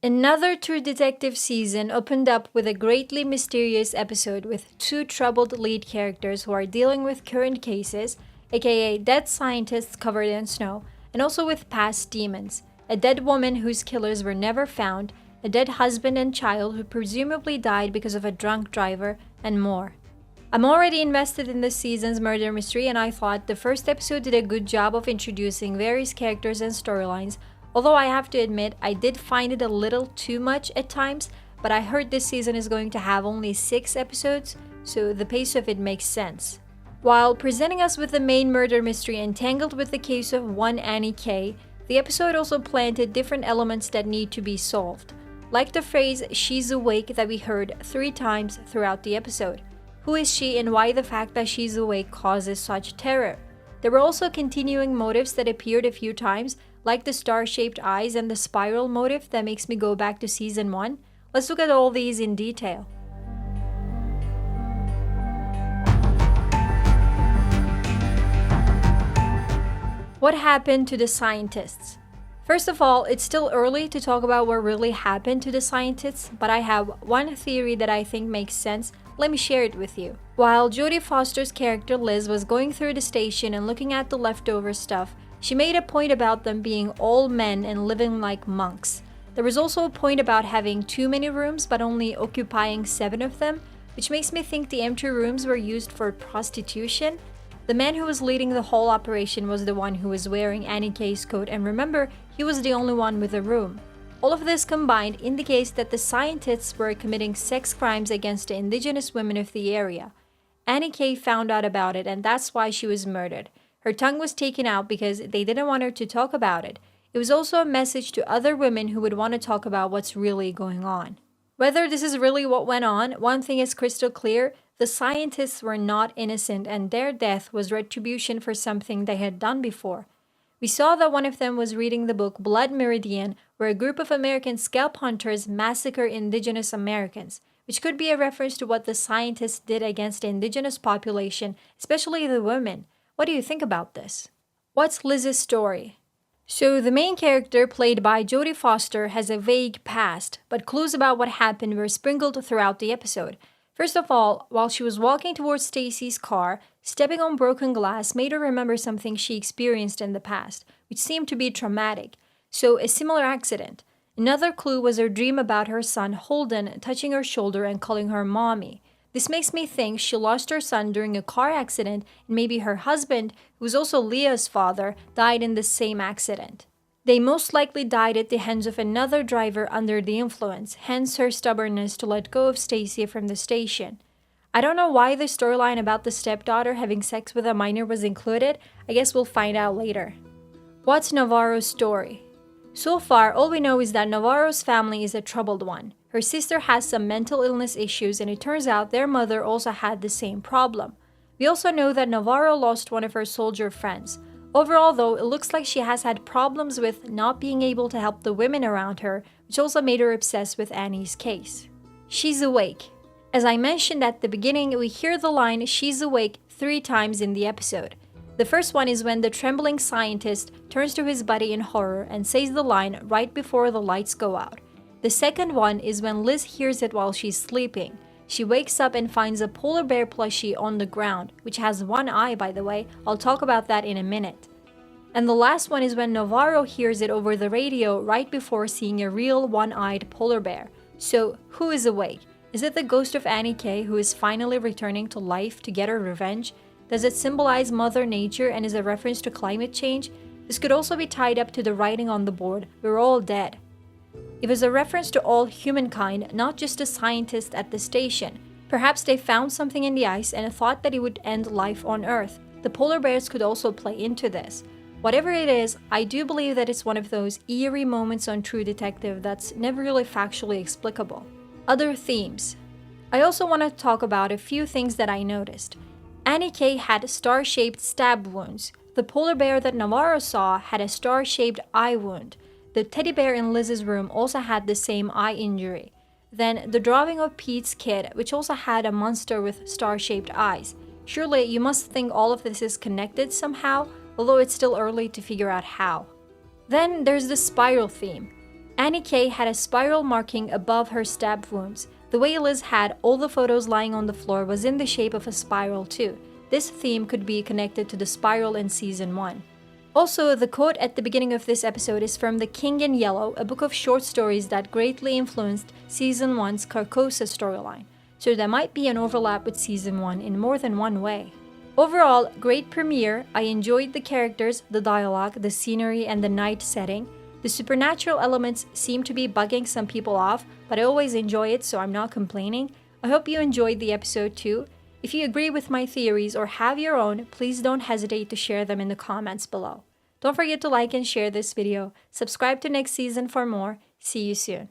Another True Detective season opened up with a greatly mysterious episode with two troubled lead characters who are dealing with current cases, aka dead scientists covered in snow, and also with past demons, a dead woman whose killers were never found, a dead husband and child who presumably died because of a drunk driver, and more. I'm already invested in this season's murder mystery, and I thought the first episode did a good job of introducing various characters and storylines, although I have to admit I did find it a little too much at times, but I heard this season is going to have only 6 episodes, so the pace of it makes sense. While presenting us with the main murder mystery entangled with the case of one Annie K, the episode also planted different elements that need to be solved, like the phrase "she's awake" that we heard 3 times throughout the episode. Who is she and why the fact that she's awake causes such terror? There were also continuing motifs that appeared a few times, like the star-shaped eyes and the spiral motif that makes me go back to season 1. Let's look at all these in detail. What happened to the scientists? First of all, it's still early to talk about what really happened to the scientists, but I have one theory that I think makes sense. Let me share it with you. While Jodie Foster's character Liz was going through the station and looking at the leftover stuff, she made a point about them being all men and living like monks. There was also a point about having too many rooms but only occupying 7 of them, which makes me think the empty rooms were used for prostitution. The man who was leading the whole operation was the one who was wearing Annie K's coat, and remember, he was the only one with a room. All of this combined indicates that the scientists were committing sex crimes against the indigenous women of the area. Annie K found out about it, and that's why she was murdered. Her tongue was taken out because they didn't want her to talk about it. It was also a message to other women who would want to talk about what's really going on. Whether this is really what went on, one thing is crystal clear: the scientists were not innocent, and their death was retribution for something they had done before. We saw that one of them was reading the book Blood Meridian, where a group of American scalp hunters massacre indigenous Americans, which could be a reference to what the scientists did against the indigenous population, especially the women. What do you think about this? What's Liz's story? So the main character, played by Jodie Foster, has a vague past, but clues about what happened were sprinkled throughout the episode. First of all, while she was walking towards Stacy's car, stepping on broken glass made her remember something she experienced in the past, which seemed to be traumatic. So a similar accident. Another clue was her dream about her son Holden touching her shoulder and calling her mommy. This makes me think she lost her son during a car accident, and maybe her husband, who was also Leah's father, died in the same accident. They most likely died at the hands of another driver under the influence, hence her stubbornness to let go of Stacy from the station. I don't know why the storyline about the stepdaughter having sex with a minor was included. I guess we'll find out later. What's Navarro's story? So far, all we know is that Navarro's family is a troubled one. Her sister has some mental illness issues, and it turns out their mother also had the same problem. We also know that Navarro lost one of her soldier friends. Overall, though, it looks like she has had problems with not being able to help the women around her, which also made her obsessed with Annie's case. She's awake. As I mentioned at the beginning, we hear the line "she's awake" 3 times in the episode. The first one is when the trembling scientist turns to his buddy in horror and says the line right before the lights go out. The second one is when Liz hears it while she's sleeping. She wakes up and finds a polar bear plushie on the ground, which has one eye, by the way. I'll talk about that in a minute. And the last one is when Navarro hears it over the radio right before seeing a real one-eyed polar bear. So, who is awake? Is it the ghost of Annie K, who is finally returning to life to get her revenge? Does it symbolize Mother Nature and is a reference to climate change? This could also be tied up to the writing on the board, "We're all dead." It was a reference to all humankind, not just the scientists at the station. Perhaps they found something in the ice and thought that it would end life on Earth. The polar bears could also play into this. Whatever it is, I do believe that it's one of those eerie moments on True Detective that's never really factually explicable. Other themes. I also want to talk about a few things that I noticed. Annie K had star-shaped stab wounds. The polar bear that Navarro saw had a star-shaped eye wound. The teddy bear in Liz's room also had the same eye injury. Then the drawing of Pete's kid, which also had a monster with star-shaped eyes. Surely you must think all of this is connected somehow, although it's still early to figure out how. Then there's the spiral theme. Annie K had a spiral marking above her stab wounds. The way Liz had all the photos lying on the floor was in the shape of a spiral too. This theme could be connected to the spiral in Season 1. Also, the quote at the beginning of this episode is from The King in Yellow, a book of short stories that greatly influenced Season 1's Carcosa storyline, so there might be an overlap with Season 1 in more than one way. Overall, great premiere. I enjoyed the characters, the dialogue, the scenery, and the night setting. The supernatural elements seem to be bugging some people off, but I always enjoy it, so I'm not complaining. I hope you enjoyed the episode too. If you agree with my theories or have your own, please don't hesitate to share them in the comments below. Don't forget to like and share this video. Subscribe to next season for more. See you soon.